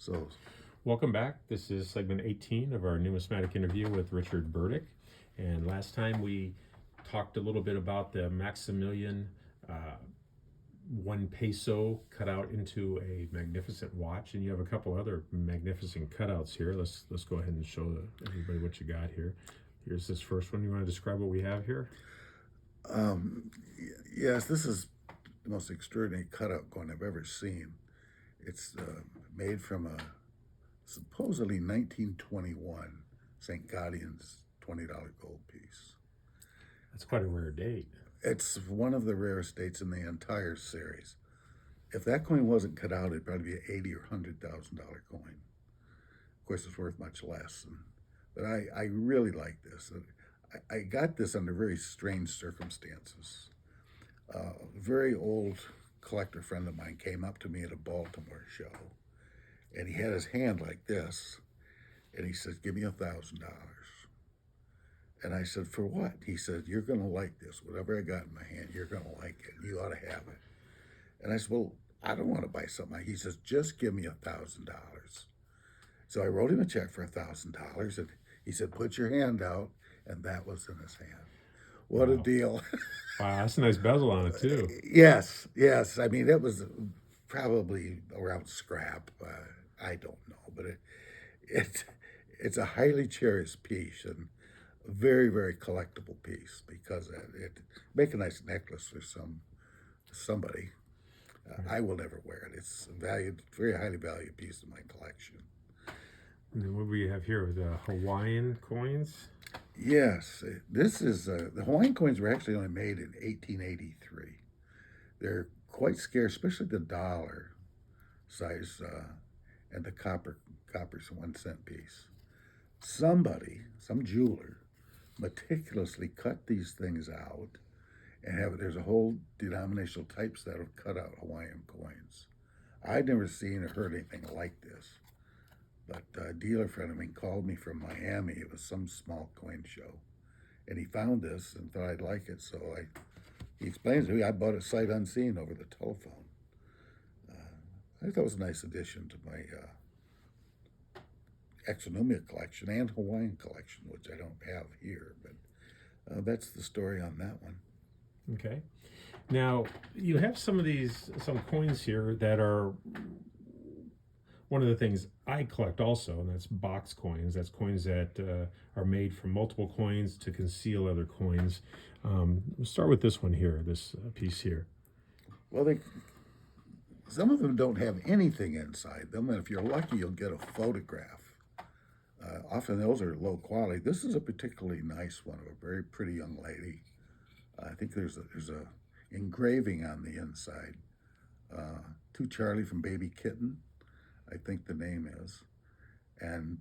So, Welcome back. This is segment 18 of our Numismatic interview with Richard Burdick. And last time we talked a little bit about the Maximilian 1 peso cut out into a magnificent watch, and you have a couple other magnificent cutouts here. Let's go ahead and show everybody what you got here. Here's this first one. You want to describe what we have here? yes, this is the most extraordinary cutout coin I've ever seen. It's made from a supposedly 1921 St. Gaudian's $20 gold piece. That's quite a rare date. It's one of the rarest dates in the entire series. If that coin wasn't cut out, it'd probably be an $80,000 or $100,000 coin. Of course, it's worth much less. But I really like this. I got this under very strange circumstances. A very old collector friend of mine came up to me at a Baltimore show, and he had his hand like this, and he said, "Give me $1,000." And I said, "For what?" He said, "You're going to like this. Whatever I got in my hand, you're going to like it. You ought to have it." And I said, "Well, I don't want to buy something." He says, "Just give me $1,000." So I wrote him a check for $1,000, and he said, "Put your hand out," and that was in his hand. What a Wow. deal. Wow, that's a nice bezel on it, too. Yes. I mean, it was probably around scrap. I don't know, but it's a highly cherished piece and a very, very collectible piece because it make a nice necklace for somebody. I will never wear it. It's a valued, very highly valued piece in my collection. And then what do we have here? The Hawaiian coins. Yes, this is the Hawaiian coins were actually only made in 1883. They're quite scarce, especially the dollar size and the copper's 1 cent piece. Some jeweler, meticulously cut these things out and there's a whole denominational typeset of cut out Hawaiian coins. I'd never seen or heard anything like this. But a dealer friend of mine called me from Miami. It was some small coin show. And he found this and thought I'd like it. So he explains to me I bought it sight unseen over the telephone. I thought it was a nice addition to my exonumia collection and Hawaiian collection, which I don't have here. But that's the story on that one. Okay. Now, you have some coins here that are one of the things I collect also, and that's box coins. That's coins that are made from multiple coins to conceal other coins. We'll start with this one here, this piece here. Well, some of them don't have anything inside them, and if you're lucky, you'll get a photograph. Often those are low quality. This is a particularly nice one of a very pretty young lady. I think there's a engraving on the inside. To Charlie from Baby Kitten, I think the name is. And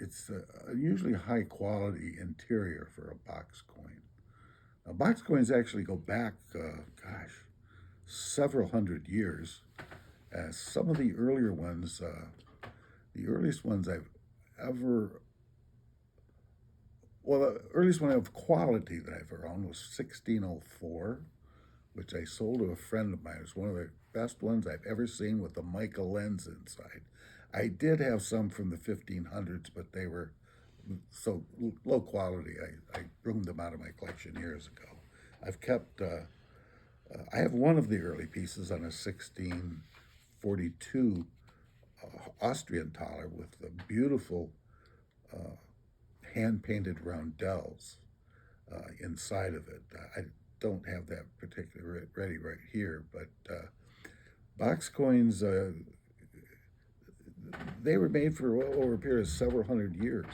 it's a usually high quality interior for a box coin. Now, box coins actually go back, several hundred years. Some of the earlier ones, the earliest ones I've ever, well, the earliest one of quality that I've ever owned was 1604, which I sold to a friend of mine. It was one of the best ones I've ever seen with the mica lens inside. I did have some from the 1500s, but they were so low quality, I broomed them out of my collection years ago. I've kept, I have one of the early pieces on a 1642 Austrian thaler with the beautiful hand-painted roundels inside of it. I don't have that particular ready right here, but box coins, they were made for over a period of several hundred years.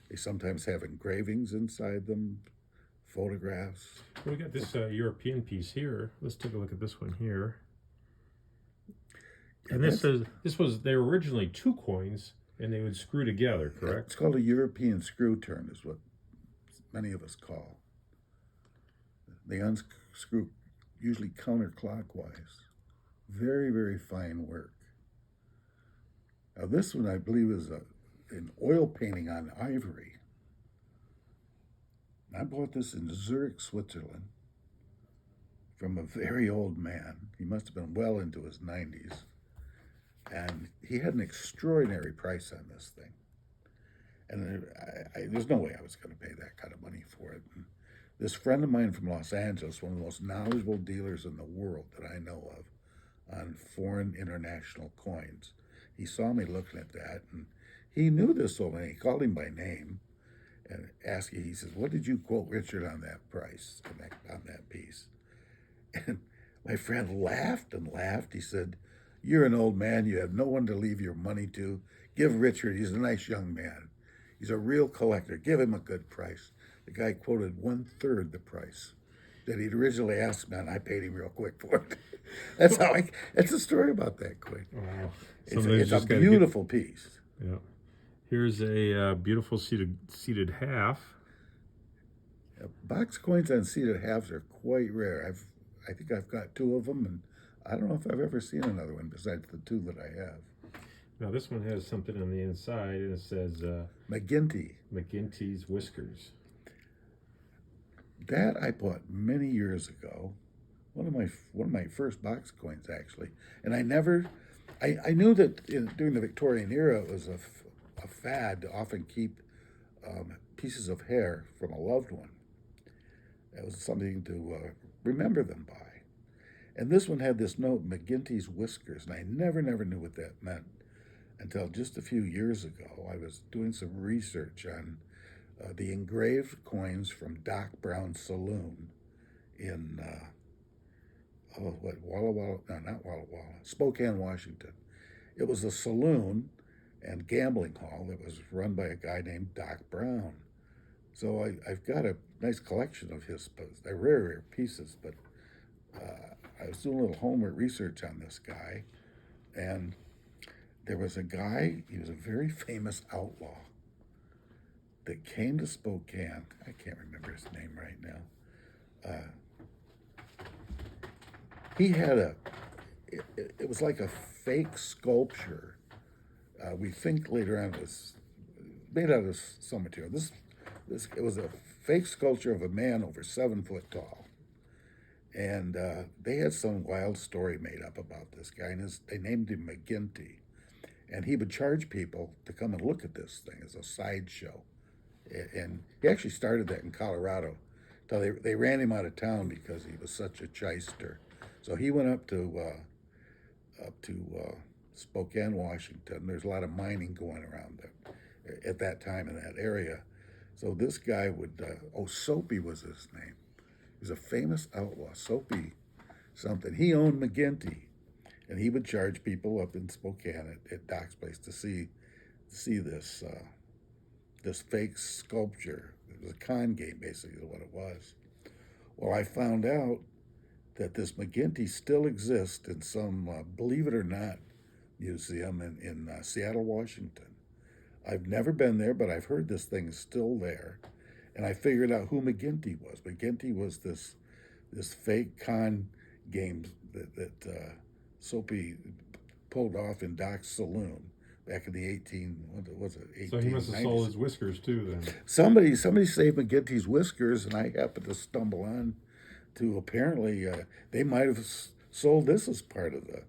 They sometimes have engravings inside them, photographs. Well, we got this European piece here. Let's take a look at this one here. And this was, they were originally 2 coins, and they would screw together, correct? It's called a European screw turn, is what many of us call. They unscrew usually counterclockwise. Very, very fine work. Now this one I believe is an oil painting on ivory. I bought this in Zurich, Switzerland from a very old man. He must have been well into his 90s. And he had an extraordinary price on this thing. And there's no way I was going to pay that kind of money for it. And this friend of mine from Los Angeles, one of the most knowledgeable dealers in the world that I know of on foreign international coins, he saw me looking at that, and he knew this old man. He called him by name and asked him, he says, "What did you quote Richard on that price, on that piece?" And my friend laughed and laughed. He said, "You're an old man. You have no one to leave your money to. Give Richard, he's a nice young man. He's a real collector. Give him a good price." The guy quoted 1/3 the price that he'd originally asked me, and I paid him real quick for it. That's a story about that coin. Wow. It's a beautiful piece. Yeah. Here's a beautiful seated half. Box coins on seated halves are quite rare. I think I've got 2 of them, and I don't know if I've ever seen another one besides the 2 that I have. Now this one has something on the inside, and it says McGinty's Whiskers. That I bought many years ago. One of my first box coins, actually. And I knew that during the Victorian era it was a fad to often keep pieces of hair from a loved one. It was something to remember them by. And this one had this note, McGinty's Whiskers, and I never knew what that meant until just a few years ago. I was doing some research on the engraved coins from Doc Brown's saloon in Spokane, Washington. It was a saloon and gambling hall that was run by a guy named Doc Brown. So I've got a nice collection of his. They're rare pieces, but I was doing a little homework research on this guy, and there was a guy, he was a very famous outlaw that came to Spokane. I can't remember his name right now. He had it was like a fake sculpture. We think later on it was made out of some material. It was a fake sculpture of a man over 7 foot tall. And they had some wild story made up about this guy, and they named him McGinty. And he would charge people to come and look at this thing as a sideshow. And he actually started that in Colorado. Until they ran him out of town because he was such a shyster. So he went up to Spokane, Washington. There's a lot of mining going around at that time in that area. So this guy would, Soapy was his name. He was a famous outlaw, Soapy something. He owned McGinty, and he would charge people up in Spokane at Doc's place to see this this fake sculpture. It was a con game, basically, is what it was. Well, I found out that this McGinty still exists in some, believe it or not, museum in Seattle, Washington. I've never been there, but I've heard this thing is still there. And I figured out who McGinty was. McGinty was this fake con game that Soapy pulled off in Doc's saloon back in the 1890s. So he must have sold his whiskers too then. Somebody saved McGinty's whiskers, and I happened to stumble on to apparently they might have sold this as part of the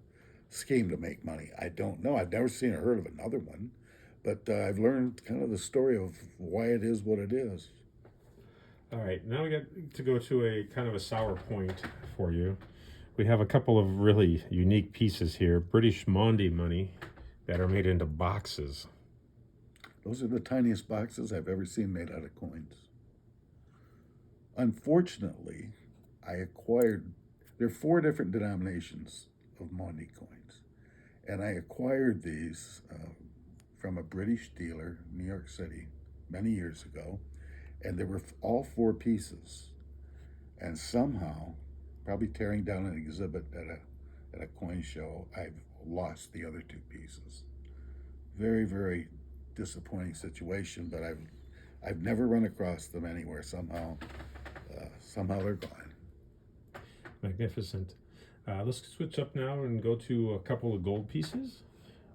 scheme to make money. I don't know. I've never seen or heard of another one, but I've learned kind of the story of why it is what it is. All right, now we got to go to a kind of a sour point for you. We have a couple of really unique pieces here, British Maundy money, that are made into boxes. Those are the tiniest boxes I've ever seen made out of coins. Unfortunately, there are 4 different denominations of Maundy coins, and I acquired these from a British dealer in New York City many years ago, and there were all 4 pieces, and somehow, probably tearing down an exhibit at a coin show, I've lost the other 2 pieces. Very, very disappointing situation, but I've never run across them anywhere. Somehow they're gone. Magnificent. Let's switch up now and go to a couple of gold pieces.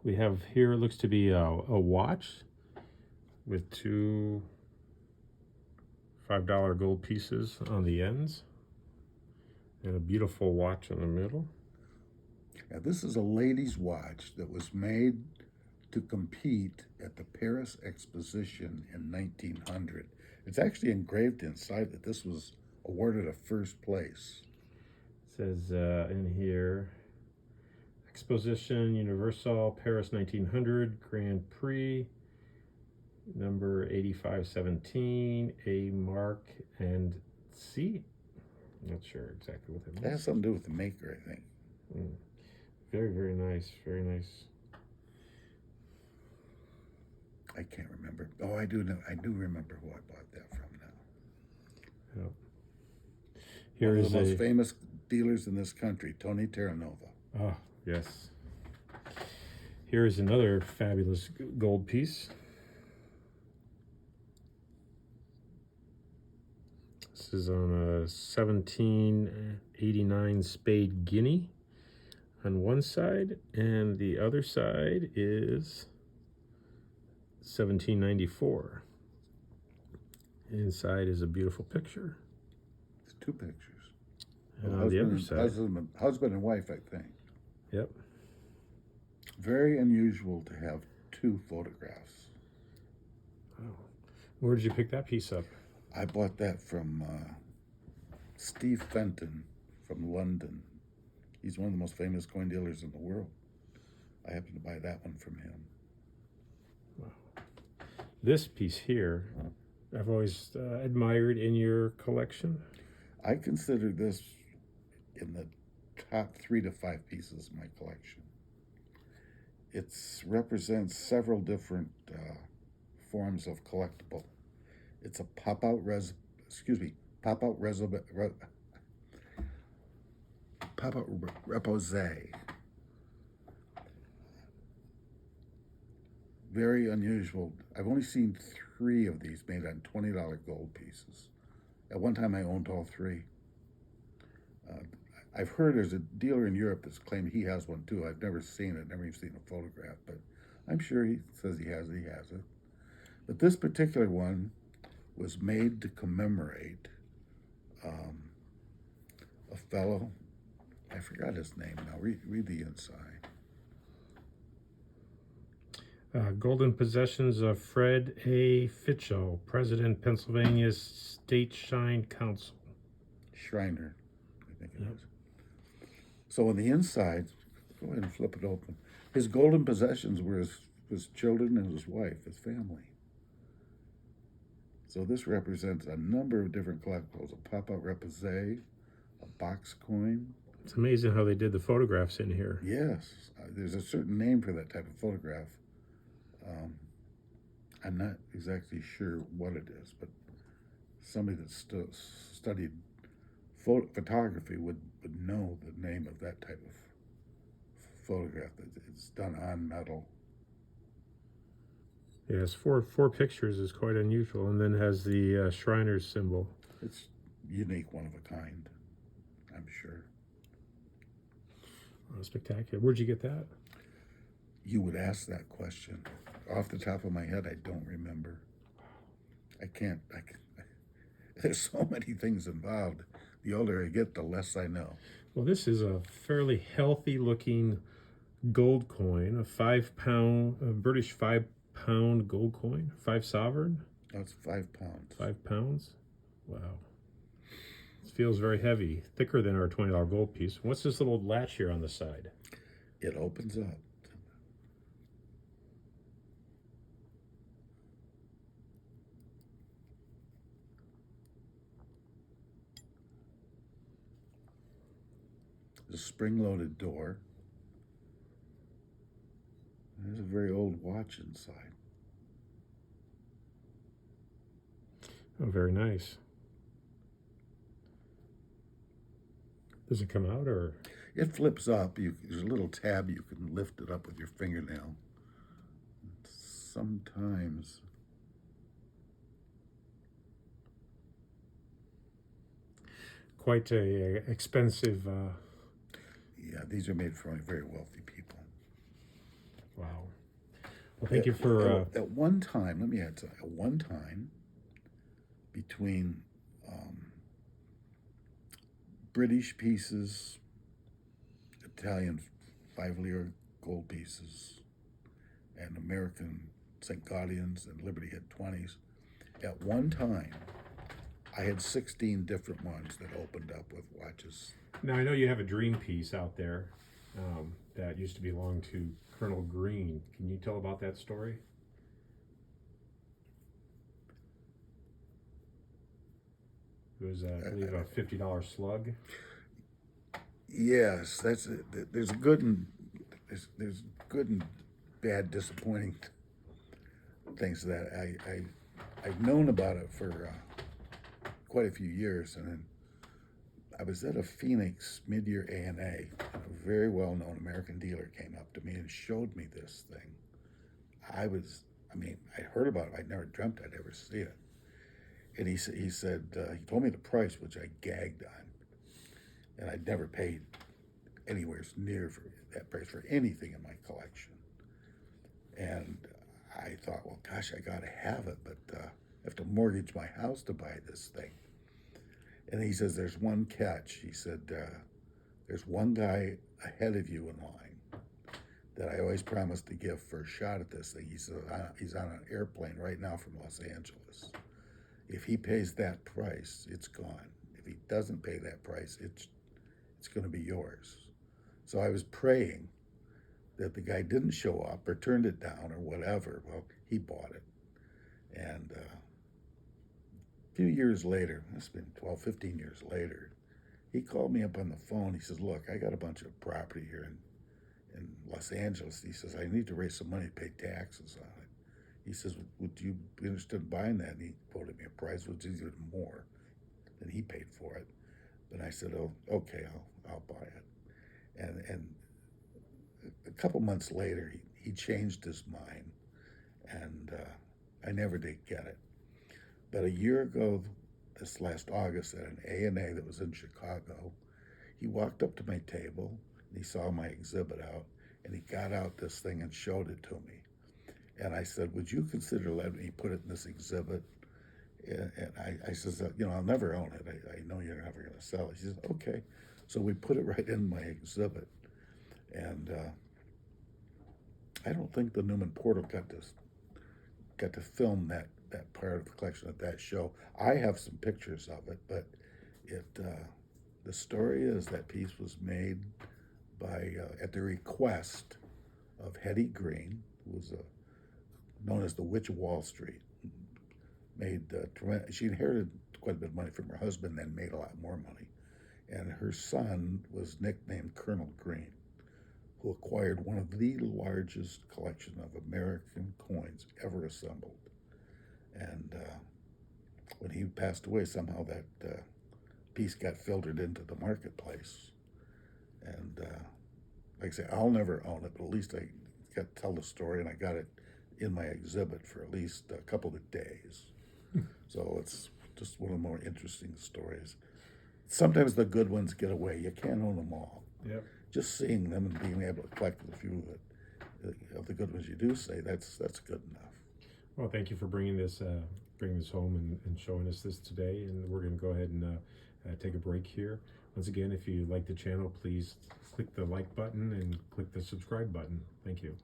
We have here, looks to be a watch with 2 $5 gold pieces on the ends and a beautiful watch in the middle. Now, this is a lady's watch that was made to compete at the Paris Exposition in 1900. It's actually engraved inside that this was awarded a first place. It says in here, Exposition Universal Paris 1900 Grand Prix, number 8517, A mark and C. Not sure exactly what that That has means. something to do with the maker, I think. Very, very nice. Very nice. I can't remember. Oh, I do know. I do remember who I bought that from now. Yep. One Here of is the a most famous dealers in this country, Tony Terranova. oh yes. Here is another fabulous gold piece. This is on a 1789 spade guinea on one side, and the other side is 1794. Inside is a beautiful picture. It's two pictures. And on the other side, Husband and wife, I think. yep. Very unusual to have two photographs. Wow. Where did you pick that piece up? I bought that from Steve Fenton from London. He's one of the most famous coin dealers in the world. I happened to buy that one from him. Wow. This piece here, I've always admired in your collection. I consider this in the top 3 to 5 pieces of my collection. It represents several different forms of collectible. It's a pop-out repose. Very unusual. I've only seen 3 of these made on $20 gold pieces. At one time, I owned all 3. I've heard there's a dealer in Europe that's claimed he has one too. I've never seen it, never even seen a photograph, but I'm sure he says he has it. But this particular one was made to commemorate a fellow, I forgot his name now, read the inside. Golden Possessions of Fred A. Fitchell, President, Pennsylvania State Shrine Council. Shriner, I think it is. So on the inside, go ahead and flip it open. His golden possessions were his children and his wife, his family. So this represents a number of different collectibles: a pop-out repose, a box coin. It's amazing how they did the photographs in here. Yes, there's a certain name for that type of photograph. I'm not exactly sure what it is, but somebody that studied photography would know the name of that type of photograph. It's done on metal. Yes, four pictures is quite unusual, and then has the Shriner's symbol. It's unique, one of a kind, I'm sure. Oh, spectacular. Where'd you get that? You would ask that question. Off the top of my head, I don't remember. I can't. There's so many things involved. The older I get, the less I know. Well, this is a fairly healthy-looking gold coin, a 5 pound, a British 5 pound gold coin, 5 sovereign. That's 5 pounds. 5 pounds. Wow. It feels very heavy, thicker than our $20 gold piece. What's this little latch here on the side? It opens up. The spring-loaded door. There's a very old watch inside. Oh, very nice. Does it come out, or? It flips up. There's a little tab. You can lift it up with your fingernail. Sometimes. Quite a expensive. Yeah, these are made for very wealthy people. Wow. Well, thank you for. At one time, let me add something. At one time, between British pieces, Italian 5-lire gold pieces, and American St. Gaudians and Liberty hit 20s. At one time, I had 16 different ones that opened up with watches. Now, I know you have a dream piece out there that used to belong to Colonel Green. Can you tell about that story? It was, I believe, a $50 slug. Yes, that's it. There's good and there's good and bad, disappointing things to that. I've known about it for quite a few years, and then I was at a Phoenix mid-year ANA, and a very well-known American dealer came up to me and showed me this thing. I heard about it. I'd never dreamt I'd ever see it. And he said, he told me the price, which I gagged on. And I'd never paid anywhere near for that price for anything in my collection. And I thought, well, gosh, I got to have it, but I have to mortgage my house to buy this thing. And he says, there's one catch. He said, there's one guy ahead of you in line that I always promise to give first shot at this thing. He said, he's on an airplane right now from Los Angeles. If he pays that price, it's gone. If he doesn't pay that price, it's going to be yours. So I was praying that the guy didn't show up or turned it down or whatever. Well, he bought it. And a few years later, it's been 12, 15 years later, he called me up on the phone. He says, look, I got a bunch of property here in Los Angeles. He says, I need to raise some money to pay taxes on it. He says, would you be interested in buying that? And he quoted me a price which is even more than he paid for it. But I said, oh, okay, I'll buy it. And a couple months later, he changed his mind, and I never did get it. But a year ago, this last August, at an ANA that was in Chicago, he walked up to my table, and he saw my exhibit out, and he got out this thing and showed it to me. And I said, would you consider letting me put it in this exhibit? And I says, I'll never own it. I know you're never going to sell it. He says, okay. So we put it right in my exhibit. And I don't think the Newman Portal got to film that part of the collection at that show. I have some pictures of it, but the story is that piece was made by at the request of Hetty Green, who was known as the Witch of Wall Street. She inherited quite a bit of money from her husband, then made a lot more money. And her son was nicknamed Colonel Green, who acquired one of the largest collections of American coins ever assembled. And when he passed away, somehow that piece got filtered into the marketplace. And like I say, I'll never own it, but at least I got to tell the story, and I got it in my exhibit for at least a couple of days. So it's just one of the more interesting stories. Sometimes the good ones get away. You can't own them all. Yep. Just seeing them and being able to collect a few of the good ones you do say, that's good enough. Well, thank you for bringing this home and showing us this today. And we're going to go ahead and take a break here. Once again, if you like the channel, please click the like button and click the subscribe button. Thank you.